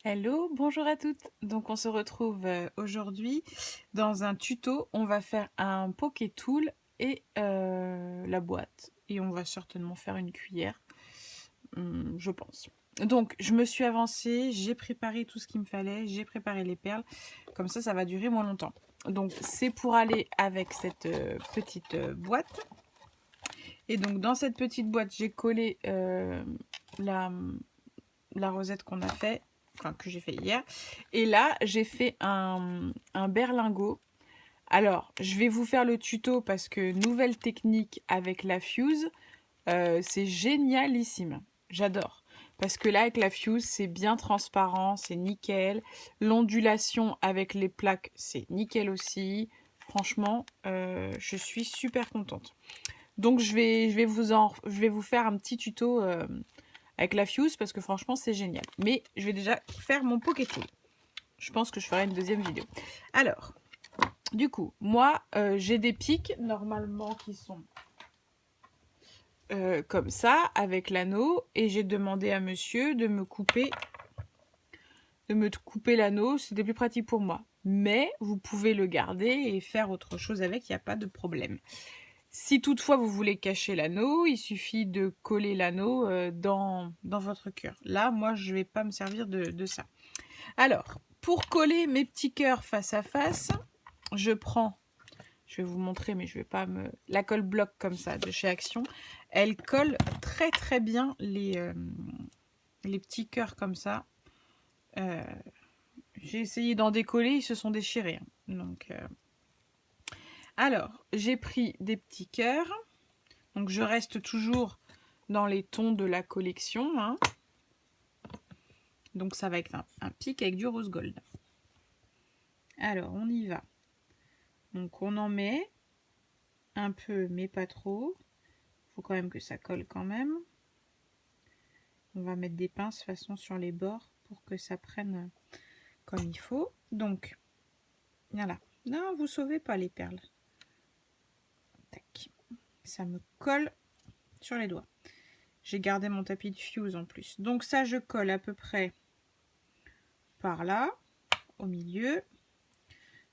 Hello, bonjour à toutes. Donc on se retrouve aujourd'hui dans un tuto. On va faire un poké tool et la boîte. Et on va certainement faire une cuillère, je pense. Donc je me suis avancée, j'ai préparé tout ce qu'il me fallait, j'ai préparé les perles. Comme ça va durer moins longtemps. Donc c'est pour aller avec cette petite boîte. Et donc dans cette petite boîte, j'ai collé la rosette qu'on a fait, enfin que j'ai fait hier. Et là, j'ai fait un berlingot. Alors, je vais vous faire le tuto parce que nouvelle technique avec la fuse, c'est génialissime. J'adore. Parce que là, avec la fuse, c'est bien transparent, c'est nickel. L'ondulation avec les plaques, c'est nickel aussi. Franchement, je suis super contente. Donc, je vais vous faire un petit tuto avec la fuse parce que franchement c'est génial. Mais je vais déjà faire mon poké tool. Je pense que je ferai une deuxième vidéo. Alors, du coup, moi j'ai des pics normalement qui sont comme ça avec l'anneau et j'ai demandé à monsieur de me couper l'anneau, c'était plus pratique pour moi. Mais vous pouvez le garder et faire autre chose avec, il n'y a pas de problème. Si toutefois vous voulez cacher l'anneau, il suffit de coller l'anneau dans votre cœur. Là, moi, je ne vais pas me servir de ça. Alors, pour coller mes petits cœurs face à face, je prends, je vais vous montrer, mais je vais pas me... La colle bloc comme ça, de chez Action. Elle colle très très bien les petits cœurs comme ça. J'ai essayé d'en décoller, ils se sont déchirés. Donc, alors, j'ai pris des petits cœurs. Donc je reste toujours dans les tons de la collection. Hein. Donc ça va être un pic avec du rose gold. Alors on y va. Donc on en met un peu mais pas trop. Il faut quand même que ça colle quand même. On va mettre des pinces de façon sur les bords pour que ça prenne comme il faut. Donc voilà. Non, vous sauvez pas les perles. Tac. Ça me colle sur les doigts. J'ai gardé mon tapis de fuse en plus. Donc ça je colle à peu près par là, au milieu.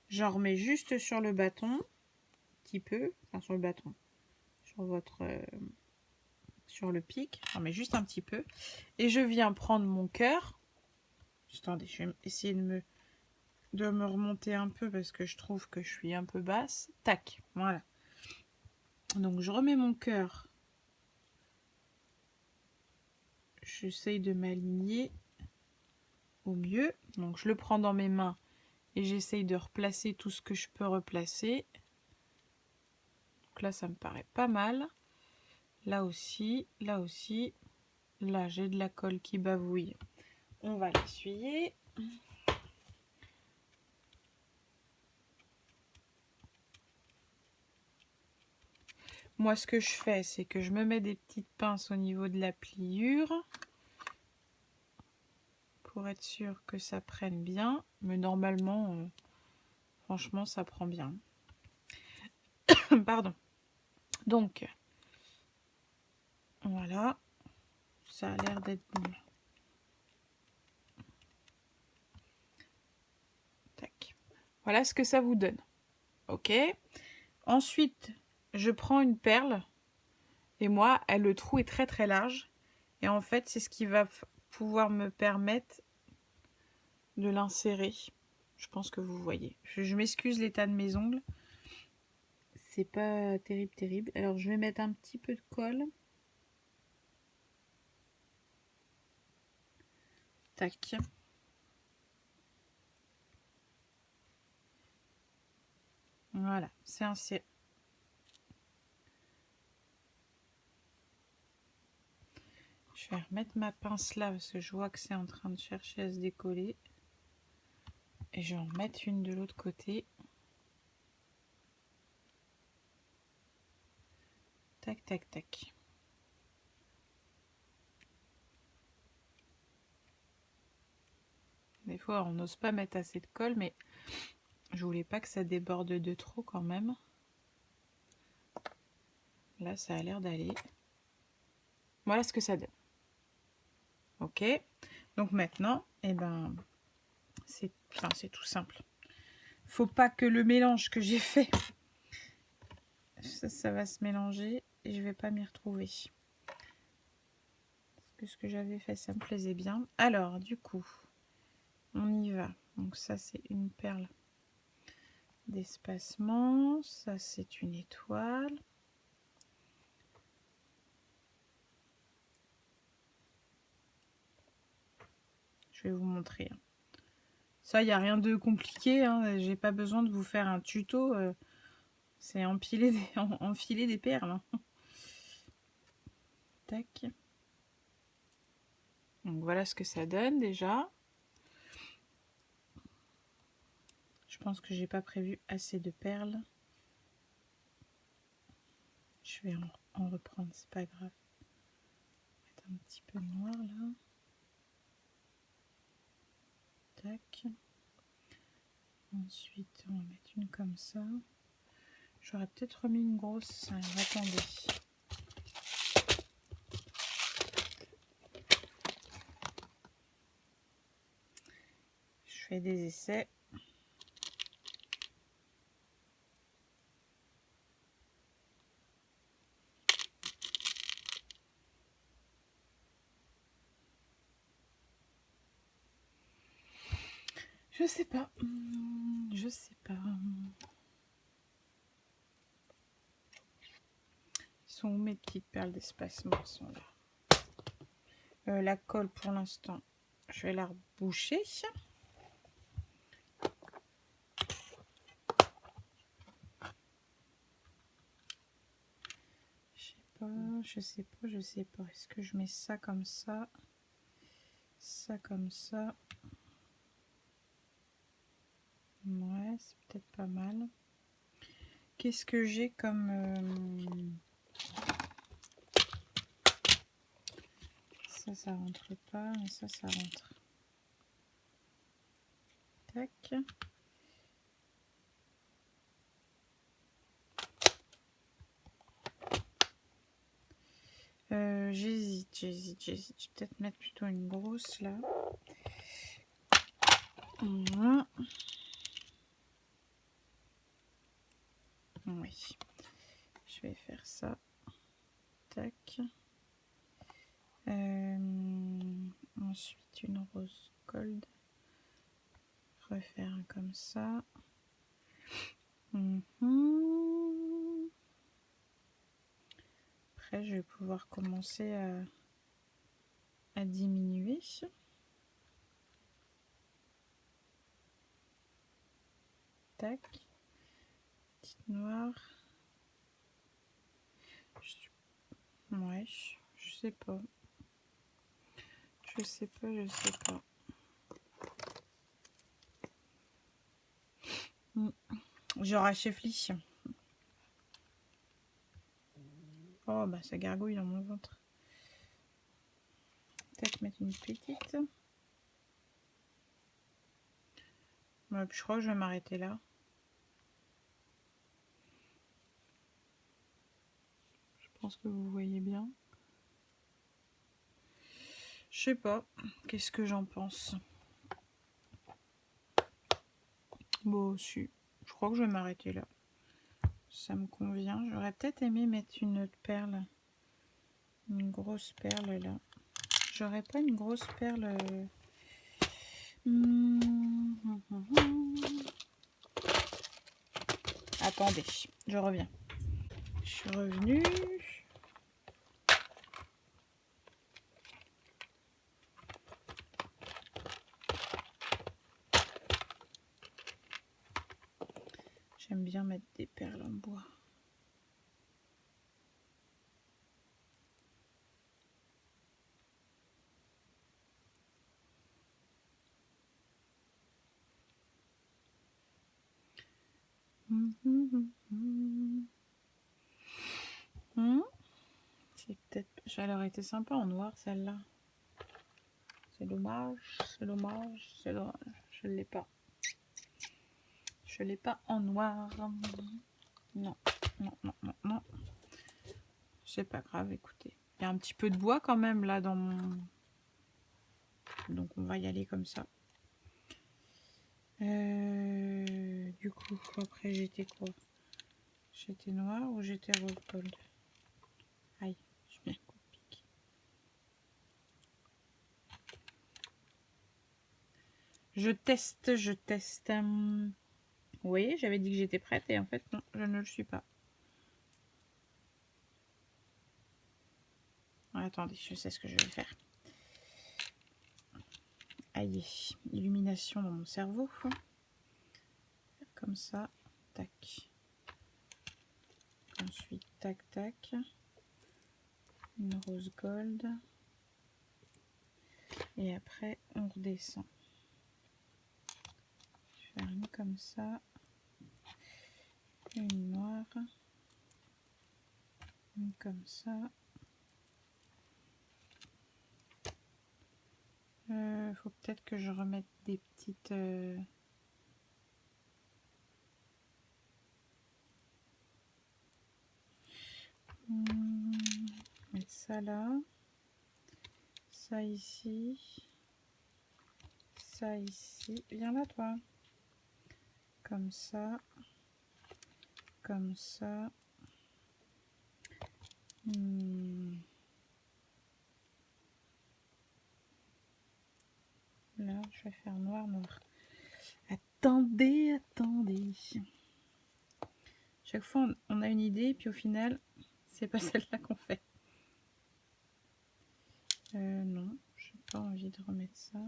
J'en remets juste sur le bâton, un petit peu, enfin sur le bâton, sur votre, sur le pic, j'en mets juste un petit peu. Et je viens prendre mon cœur. Attendez, je vais essayer de me remonter un peu parce que je trouve que je suis un peu basse. Tac, voilà. Donc je remets mon cœur. J'essaye de m'aligner au mieux. Donc je le prends dans mes mains et j'essaye de replacer tout ce que je peux replacer. Donc là, ça me paraît pas mal. Là aussi, là aussi. Là, j'ai de la colle qui bavouille. On va l'essuyer. Moi, ce que je fais, c'est que je me mets des petites pinces au niveau de la pliure pour être sûr que ça prenne bien. Mais normalement, franchement, ça prend bien. Pardon. Donc, voilà. Ça a l'air d'être bon. Tac. Voilà ce que ça vous donne. Ok. Ensuite, je prends une perle. Et moi, le trou est très très large. Et en fait, c'est ce qui va pouvoir me permettre de l'insérer. Je pense que vous voyez. Je m'excuse l'état de mes ongles. C'est pas terrible, terrible. Alors, je vais mettre un petit peu de colle. Tac. Voilà, c'est inséré. Je vais remettre ma pince là parce que je vois que c'est en train de chercher à se décoller. Et je vais en mettre une de l'autre côté. Tac, tac, tac. Des fois, on n'ose pas mettre assez de colle, mais je voulais pas que ça déborde de trop quand même. Là, ça a l'air d'aller. Voilà ce que ça donne. Ok. Donc maintenant, et ben c'est tout simple. Faut pas que le mélange que j'ai fait, ça va se mélanger et je vais pas m'y retrouver. Parce que ce que j'avais fait, ça me plaisait bien. Alors, du coup, on y va. Donc ça, c'est une perle d'espacement. Ça, c'est une étoile. Je vais vous montrer. Ça, il n'y a rien de compliqué. Hein. J'ai pas besoin de vous faire un tuto. C'est enfiler des perles. Hein. Tac. Donc voilà ce que ça donne déjà. Je pense que j'ai pas prévu assez de perles. Je vais en reprendre, c'est pas grave. Mettre un petit peu de noir là. Tac. Ensuite, on va mettre une comme ça. J'aurais peut-être remis une grosse. Attendez. Je fais des essais. Je sais pas. Je sais pas. Ils sont où mes petites perles d'espacement? Elles sont là. La colle pour l'instant, je vais la reboucher. Je sais pas. Est-ce que je mets ça comme ça? Ça comme ça? Ouais, c'est peut-être pas mal. Qu'est-ce que j'ai comme... Ça rentre pas, mais ça rentre. Tac. J'hésite. Je vais peut-être mettre plutôt une grosse là. Voilà. Oui. Je vais faire ça. Tac. Ensuite une rose gold. Refaire un comme ça. Après, je vais pouvoir commencer à diminuer. Tac. Petite noire. Ouais, je sais pas. Je sais pas. J'aurai chefli. Oh, bah ça gargouille dans mon ventre. Peut-être mettre une petite. Ouais, je crois que je vais m'arrêter là. Je pense que vous voyez bien. Je sais pas. Qu'est-ce que j'en pense? Bon, si. Je crois que je vais m'arrêter là. Ça me convient. J'aurais peut-être aimé mettre une autre perle. Une grosse perle là. J'aurais pas une grosse perle. Attendez, je reviens. Je suis revenue. J'aime bien mettre des perles en bois. C'est peut-être... Elle aurait été sympa en noir celle-là. C'est dommage, c'est dommage, c'est dommage. Je ne l'ai pas. Je ne l'ai pas en noir. Non, non, non, non, non. C'est pas grave, écoutez. Il y a un petit peu de bois quand même là dans mon... Donc on va y aller comme ça. Du coup, après j'étais quoi? J'étais noir ou j'étais rose gold? Aïe, je mets un coup de pique. Je teste, je teste. Vous voyez, j'avais dit que j'étais prête et en fait non, je ne le suis pas. Attendez, je sais ce que je vais faire. Aïe, illumination dans mon cerveau. Comme ça, tac. Ensuite, tac, tac. Une rose gold. Et après, on redescend. Je vais faire une comme ça. Une noire. Une comme ça. Faut peut-être que je remette des petites... mettre ça là. Ça ici. Ça ici. Viens là, toi. Comme ça. Comme ça. Là, je vais faire noir, noir. Attendez, attendez. Chaque fois, on a une idée, puis au final, c'est pas celle-là qu'on fait. Non, j'ai pas envie de remettre ça.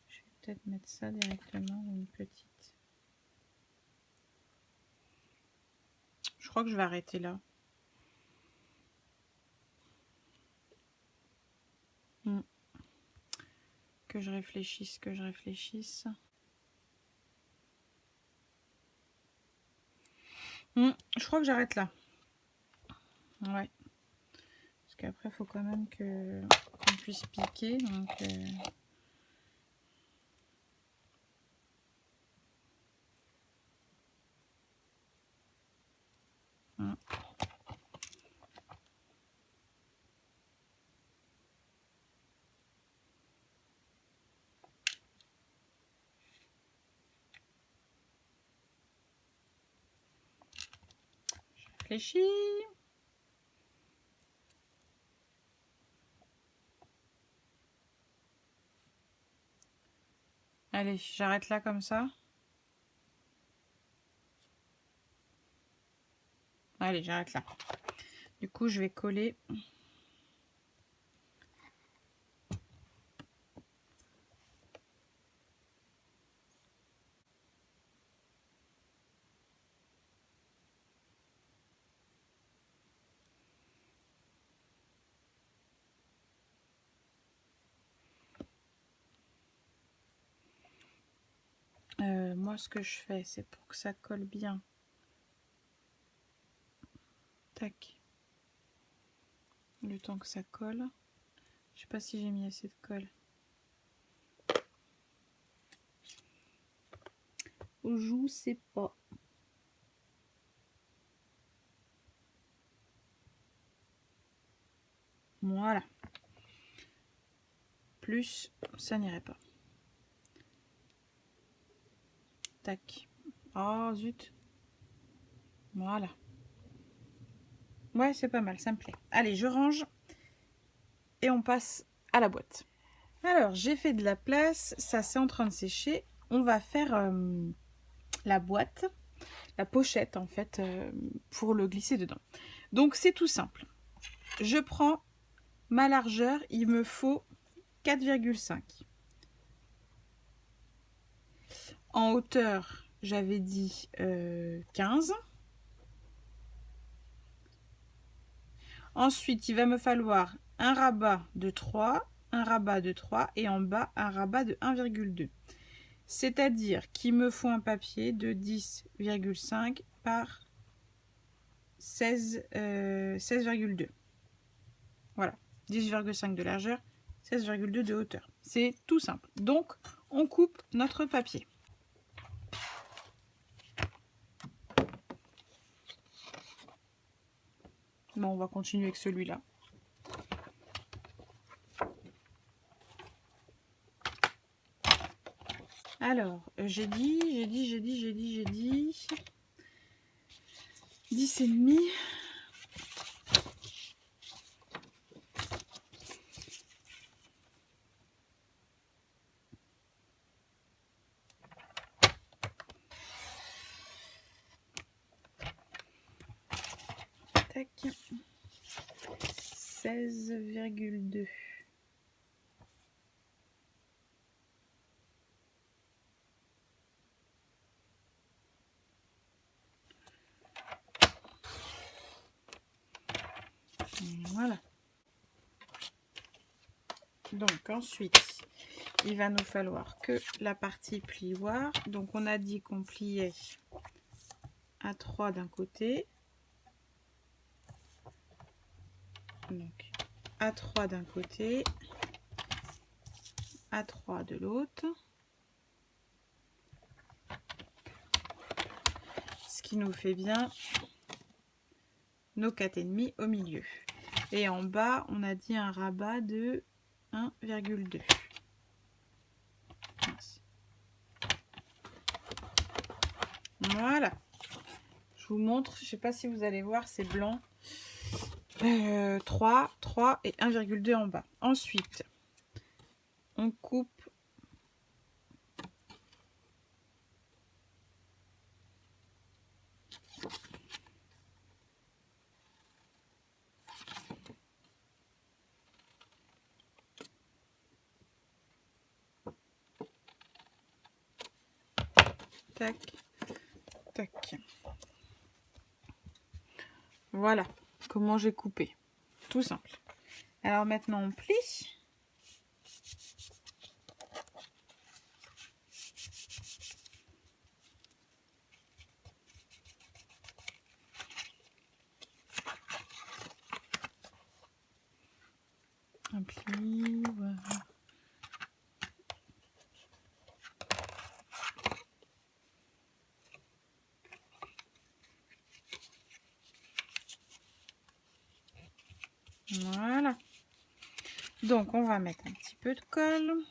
Je vais peut-être mettre ça directement, une petite. Je crois que je vais arrêter là. Que je réfléchisse, que je réfléchisse. Je crois que j'arrête là. Ouais. Parce qu'après, il faut quand même qu'on puisse piquer. Donc, je réfléchis. Allez, j'arrête là comme ça. Allez, j'arrête là. Du coup, je vais coller. Moi, ce que je fais, c'est pour que ça colle bien. Tac. Le temps que ça colle. Je sais pas si j'ai mis assez de colle. Je sais pas. Voilà. Plus, ça n'irait pas. Tac. Oh, zut. Voilà. Ouais, c'est pas mal, ça me plaît. Allez, je range. Et on passe à la boîte. Alors, j'ai fait de la place. Ça, c'est en train de sécher. On va faire la boîte. La pochette, en fait, pour le glisser dedans. Donc, c'est tout simple. Je prends ma largeur. Il me faut 4,5. En hauteur, j'avais dit 15. Ensuite, il va me falloir un rabat de 3, un rabat de 3 et en bas, un rabat de 1,2. C'est-à-dire qu'il me faut un papier de 10,5 par 16,2. Voilà, 10,5 de largeur, 16,2 de hauteur. C'est tout simple. Donc, on coupe notre papier. Bon, on va continuer avec celui-là. Alors, j'ai dit 10,5. Tac. 16,2. Voilà. Donc ensuite, il va nous falloir que la partie plioir. Donc on a dit qu'on pliait à 3 d'un côté. Donc à 3 d'un côté, à 3 de l'autre. Ce qui nous fait bien nos 4,5 au milieu. Et en bas, on a dit un rabat de 1,2. Voilà. Je vous montre, je ne sais pas si vous allez voir, c'est blanc. 3 et 1,2 en bas. Ensuite, on coupe tac, tac. Voilà comment j'ai coupé. Tout simple. Alors maintenant, on plie. Un pli, voilà. Voilà. Donc, on va mettre un petit peu de colle.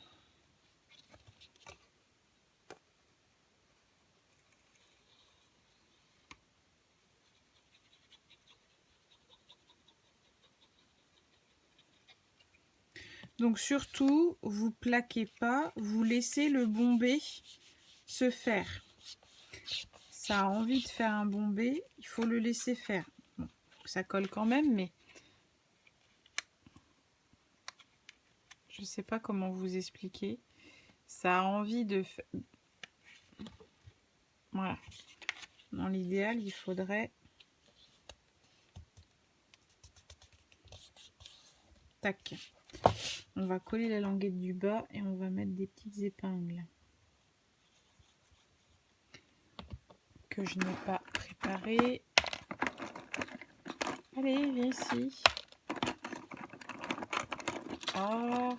Donc, surtout, vous plaquez pas, vous laissez le bombé se faire. Ça a envie de faire un bombé, il faut le laisser faire. Bon, ça colle quand même, mais je ne sais pas comment vous expliquer. Ça a envie de... Voilà. Dans l'idéal, il faudrait... Tac. On va coller la languette du bas et on va mettre des petites épingles. Que je n'ai pas préparées. Allez, viens ici. Ah,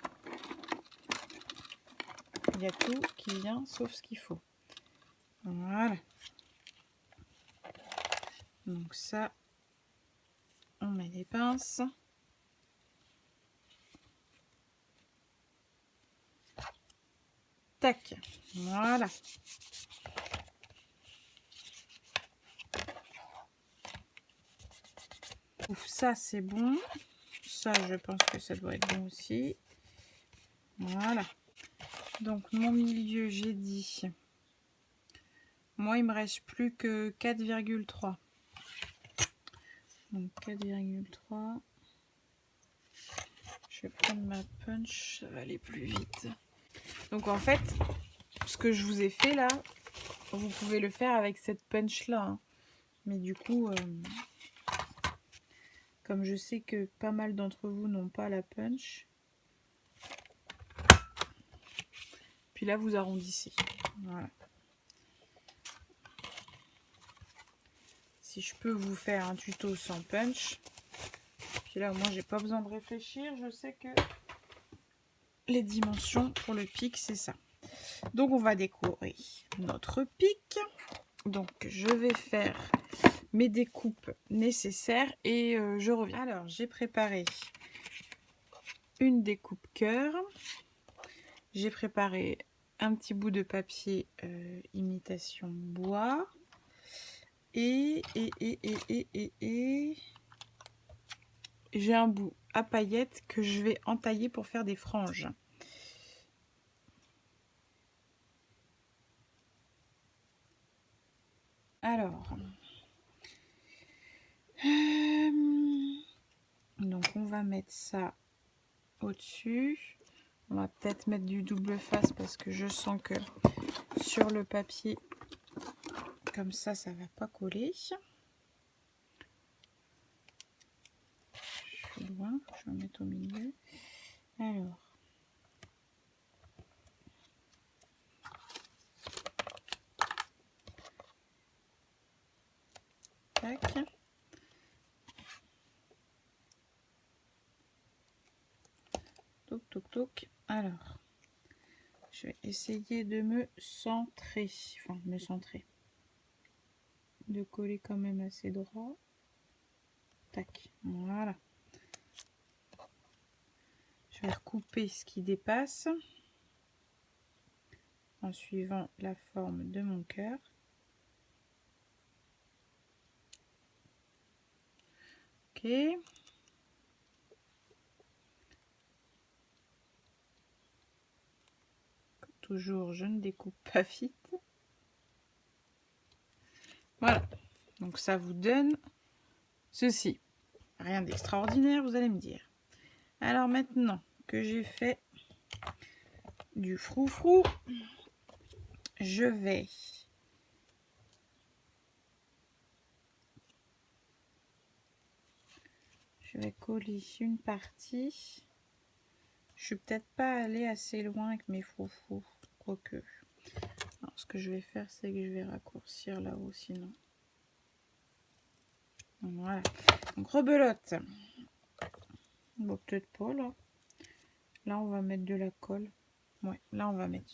il y a tout qui vient sauf ce qu'il faut. Voilà. Donc ça, on met des pinces. Tac, voilà. Ouf, ça c'est bon. Ça, je pense que ça doit être bon aussi. Voilà. Donc mon milieu, j'ai dit. Moi, il me reste plus que 4,3. Donc 4,3. Je vais prendre ma punch, ça va aller plus vite. Donc en fait, ce que je vous ai fait là, vous pouvez le faire avec cette punch là. Hein. Mais du coup, comme je sais que pas mal d'entre vous n'ont pas la punch, puis là vous arrondissez. Voilà. Si je peux vous faire un tuto sans punch, puis là moi j'ai pas besoin de réfléchir, je sais que les dimensions pour le pic c'est ça. Donc on va décorer notre pic. Donc je vais faire mes découpes nécessaires et je reviens. Alors j'ai préparé une découpe cœur, j'ai préparé un petit bout de papier imitation bois. Et j'ai un bout à paillettes que je vais entailler pour faire des franges. Alors, donc on va mettre ça au-dessus. On va peut-être mettre du double face parce que je sens que sur le papier, comme ça va pas coller. Je suis loin, je vais mettre au milieu. Alors, tac. Toc, toc, toc. Alors, je vais essayer de me centrer. Enfin, me centrer. De coller quand même assez droit. Tac, voilà. Je vais recouper ce qui dépasse en suivant la forme de mon cœur. Ok. Comme toujours, je ne découpe pas vite. Voilà. Donc ça vous donne ceci. Rien d'extraordinaire, vous allez me dire. Alors maintenant que j'ai fait du froufrou, je vais coller une partie. Je suis peut-être pas allée assez loin avec mes froufrous, quoique. Alors, ce que je vais faire, c'est que je vais raccourcir là-haut sinon. Voilà. Donc rebelote. Bon, peut-être pas là. Là, on va mettre de la colle. Ouais, là, on va mettre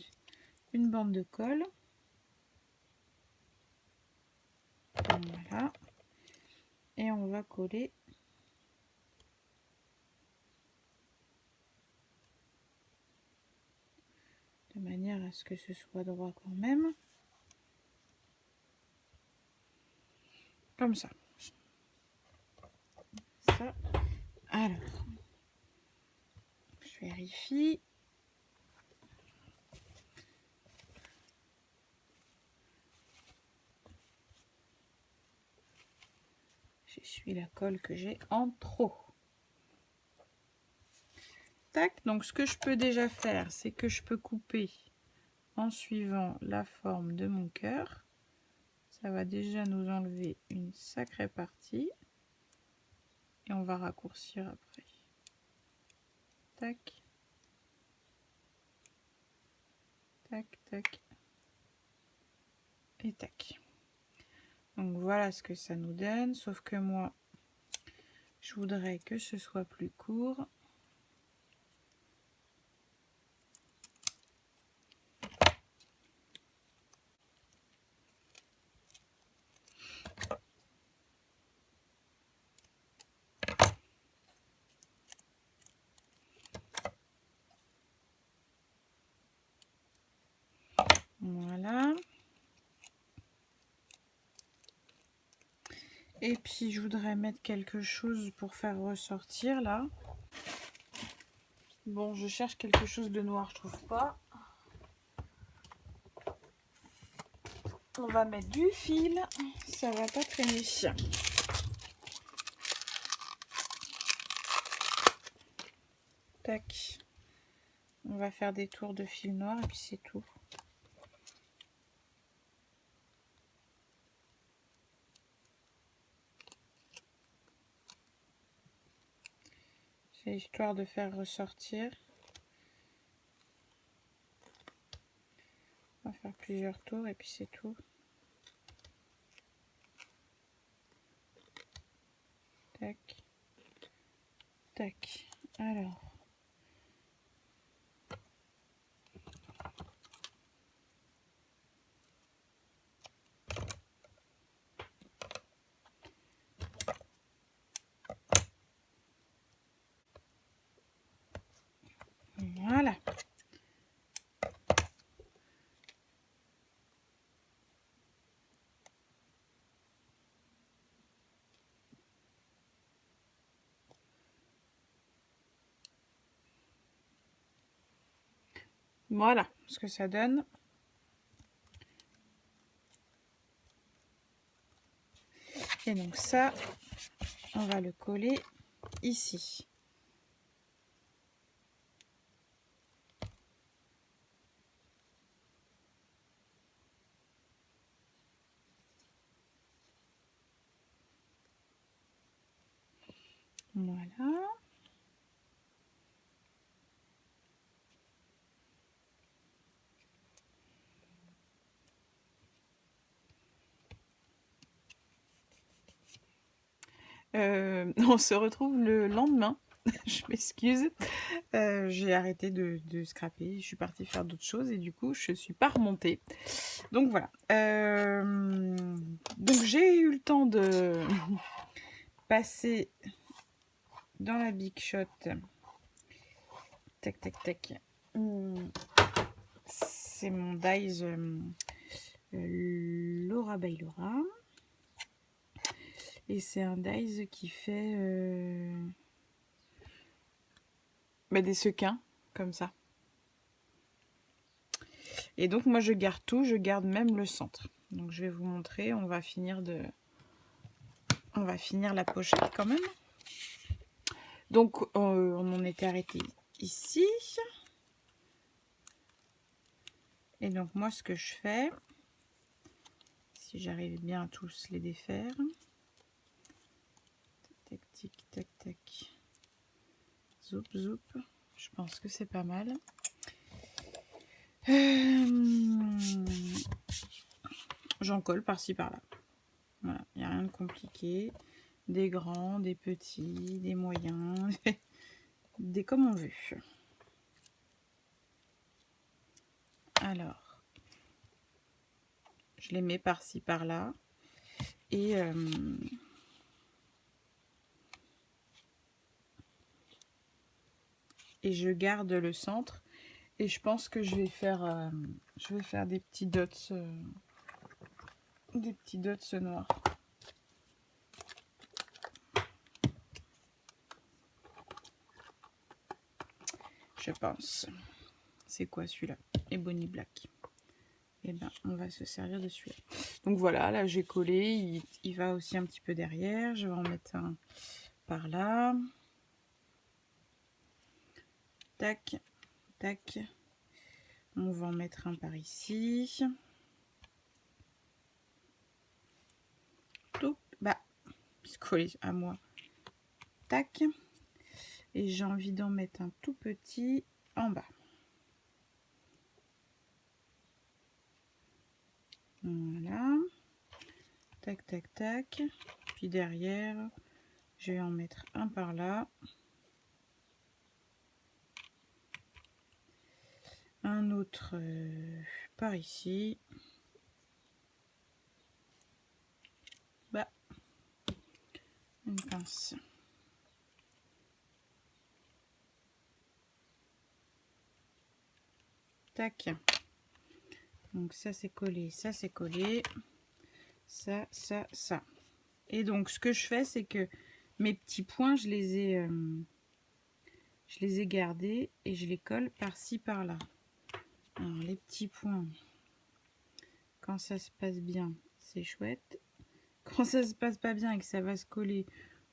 une bande de colle. Voilà. Et on va coller de manière à ce que ce soit droit quand même. Comme ça. Ça. Alors, je vérifie. J'essuie la colle que j'ai en trop. Tac, donc ce que je peux déjà faire, c'est que je peux couper en suivant la forme de mon cœur. Ça va déjà nous enlever une sacrée partie. Et on va raccourcir après. Tac. Tac, tac. Et tac. Donc voilà ce que ça nous donne. Sauf que moi, je voudrais que ce soit plus court. Voilà. Et puis je voudrais mettre quelque chose pour faire ressortir là. Bon, je cherche quelque chose de noir, je trouve pas. On va mettre du fil, ça va pas traîner. Tac. On va faire des tours de fil noir et puis c'est tout. C'est histoire de faire ressortir. On va faire plusieurs tours et puis c'est tout. Tac. Tac. Alors. Voilà. Voilà ce que ça donne. Et donc ça, on va le coller ici. Voilà. On se retrouve le lendemain. Je m'excuse. J'ai arrêté de scraper. Je suis partie faire d'autres choses et du coup, je suis pas remontée. Donc voilà. Donc j'ai eu le temps de passer dans la Big Shot. Tac, tac, tac. C'est mon dies Laura by Laura. Et c'est un dies qui fait des sequins, comme ça. Et donc moi je garde tout, je garde même le centre. Donc je vais vous montrer, on va finir la pochette quand même. Donc on en était arrêté ici. Et donc moi ce que je fais, si j'arrive bien à tous les défaire. Tac, tic, tac, tac. Zoup, zoup. Je pense que c'est pas mal. J'en colle par-ci par-là. Voilà, il n'y a rien de compliqué. Des grands, des petits, des moyens, des comme on veut. Alors, je les mets par-ci par-là. Et je garde le centre. Et je pense que je vais faire des petits dots noirs. Je pense. C'est quoi celui-là? Ebony Black. Et ben, on va se servir de celui-là. Donc voilà, là j'ai collé. Il va aussi un petit peu derrière. Je vais en mettre un par là. Tac, tac. On va en mettre un par ici. Tout, bah, se coller à moi. Tac. Et j'ai envie d'en mettre un tout petit en bas. Voilà. Tac, tac, tac. Puis derrière, je vais en mettre un par là. Un autre par ici. Bah, une pince. Tac. Donc ça c'est collé, ça c'est collé. Ça, ça, ça. Et donc ce que je fais, c'est que mes petits points, je les ai gardés et je les colle par-ci par-là. Alors les petits points, quand ça se passe bien, c'est chouette. Quand ça se passe pas bien et que ça va se coller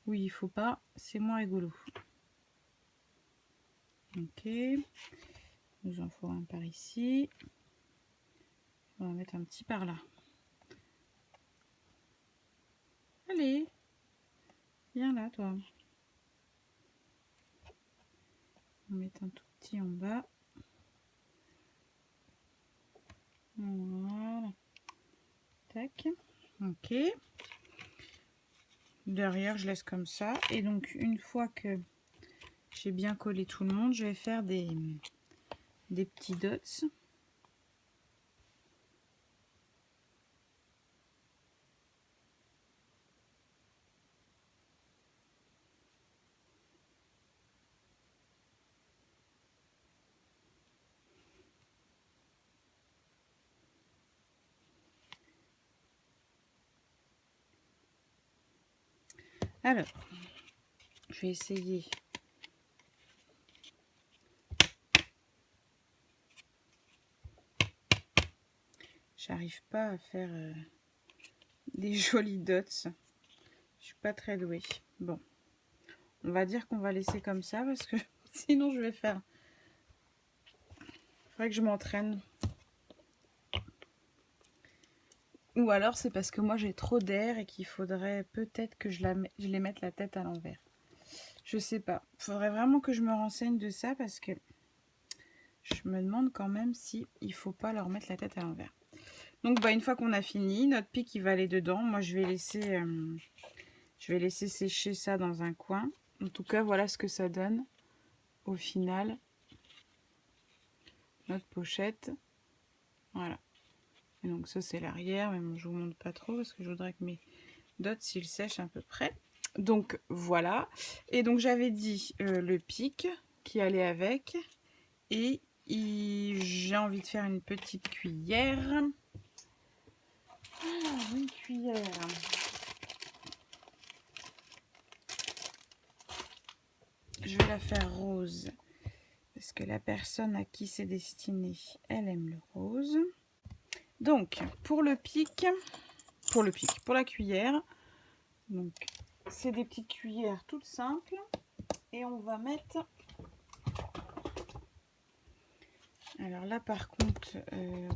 où il faut pas, c'est moins rigolo. Ok, nous en faut un par ici. On va mettre un petit par là. Allez, viens là toi. On va mettre un tout petit en bas. Voilà. Tac. Ok. Derrière, je laisse comme ça. Et donc, une fois que j'ai bien collé tout le monde, je vais faire des petits dots. Alors, je vais essayer J'arrive pas à faire des jolis dots. Je suis pas très douée. Bon, on va dire qu'on va laisser comme ça parce que sinon je vais faire... Il faudrait que je m'entraîne. Ou alors c'est parce que moi j'ai trop d'air et qu'il faudrait peut-être que je les mette la tête à l'envers. Je sais pas. Il faudrait vraiment que je me renseigne de ça parce que je me demande quand même si il faut pas leur mettre la tête à l'envers. Donc bah, une fois qu'on a fini, notre pic il va aller dedans. Moi je vais laisser sécher ça dans un coin. En tout cas voilà ce que ça donne au final. Notre pochette. Voilà. Et donc ça c'est l'arrière, mais bon, je vous montre pas trop parce que je voudrais que mes dots s'ils sèchent à peu près. Donc voilà. Et donc j'avais dit le pic qui allait avec. Et j'ai envie de faire une petite cuillère. Ah, une cuillère. Je vais la faire rose. Parce que la personne à qui c'est destiné, elle aime le rose. Donc, pour la cuillère, donc c'est des petites cuillères toutes simples. Et on va mettre... Alors là, par contre,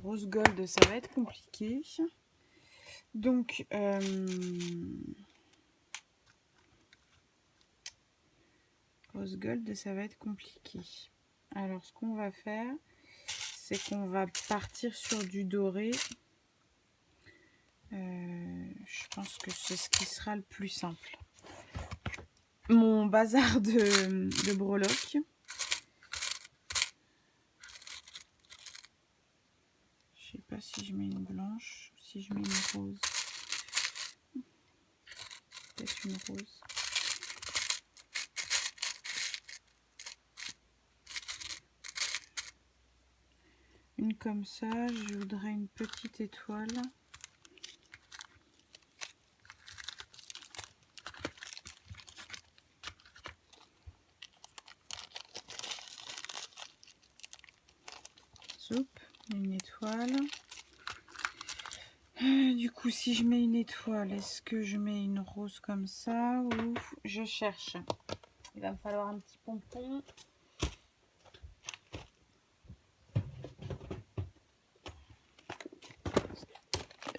rose gold, ça va être compliqué. Donc, rose gold, ça va être compliqué. Alors, ce qu'on va faire, c'est qu'on va partir sur du doré. Je pense que c'est ce qui sera le plus simple. Mon bazar de breloques. Je sais pas si je mets une blanche ou si je mets une rose. Peut-être une rose. Une comme ça, je voudrais une petite étoile. Soupe, une étoile. Du coup, si je mets une étoile, est-ce que je mets une rose comme ça ou je cherche? Il va me falloir un petit pompon.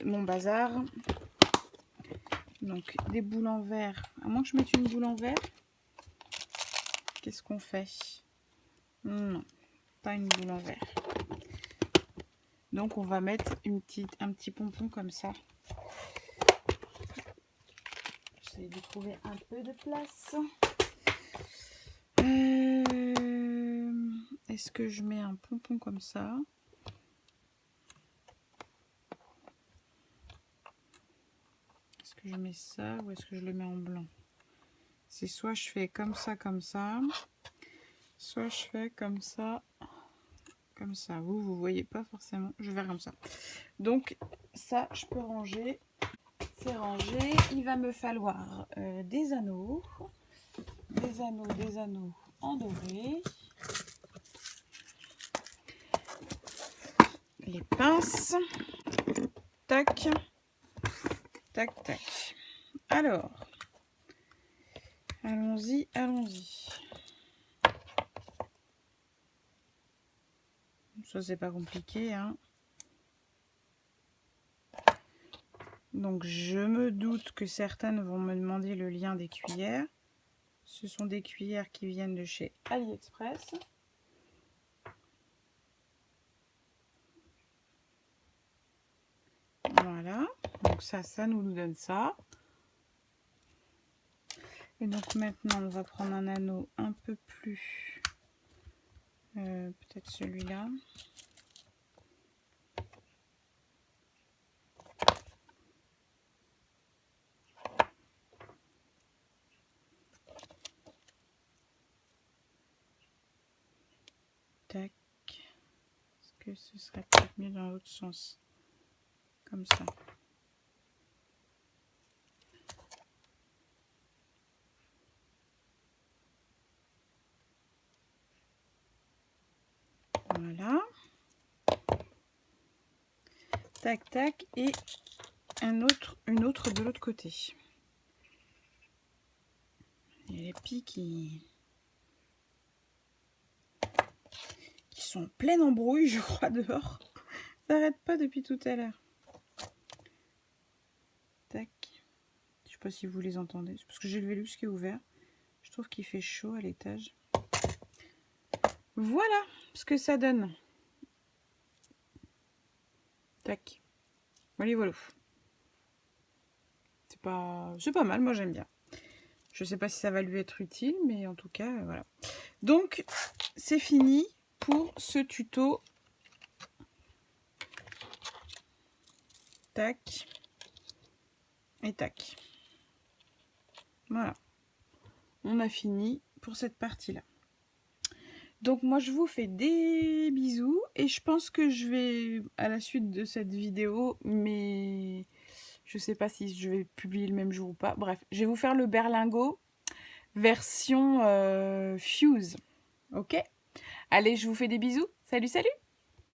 Mon bazar. Donc, des boules en verre. À moins que je mette une boule en verre. Qu'est-ce qu'on fait? Non, pas une boule en verre. Donc, on va mettre un petit pompon comme ça. J'essaie de trouver un peu de place. Est-ce que je mets un pompon comme ça? Est-ce que je mets ça ou est-ce que je le mets en blanc? C'est soit je fais comme ça, soit je fais comme ça, comme ça. Vous voyez pas forcément. Je vais faire comme ça. Donc ça, je peux ranger. C'est rangé. Il va me falloir des anneaux en doré. Les pinces. Tac, tac, tac. Alors, allons-y. Ça, c'est pas compliqué, hein. Donc, je me doute que certaines vont me demander le lien des cuillères. Ce sont des cuillères qui viennent de chez AliExpress. Voilà. Donc, ça nous donne ça. Et donc, maintenant, on va prendre un anneau un peu plus... peut-être celui-là. Tac. Est-ce que ce serait peut-être mieux dans l'autre sens? Comme ça. Voilà. Tac, tac. Et une autre de l'autre côté. Il y a les pies qui sont en pleine embrouille, je crois, dehors. Ça n'arrête pas depuis tout à l'heure. Tac. Je sais pas si vous les entendez. C'est parce que j'ai le Velux qui est ouvert. Je trouve qu'il fait chaud à l'étage. Voilà ce que ça donne. Tac. Voilà. C'est pas mal, moi j'aime bien. Je sais pas si ça va lui être utile, mais en tout cas, voilà. Donc, c'est fini pour ce tuto. Tac. Et tac. Voilà. On a fini pour cette partie-là. Donc, moi, je vous fais des bisous. Et je pense que je vais, à la suite de cette vidéo, mais je sais pas si je vais publier le même jour ou pas. Bref, je vais vous faire le berlingot version Fuse. Ok? Allez, je vous fais des bisous. Salut, salut!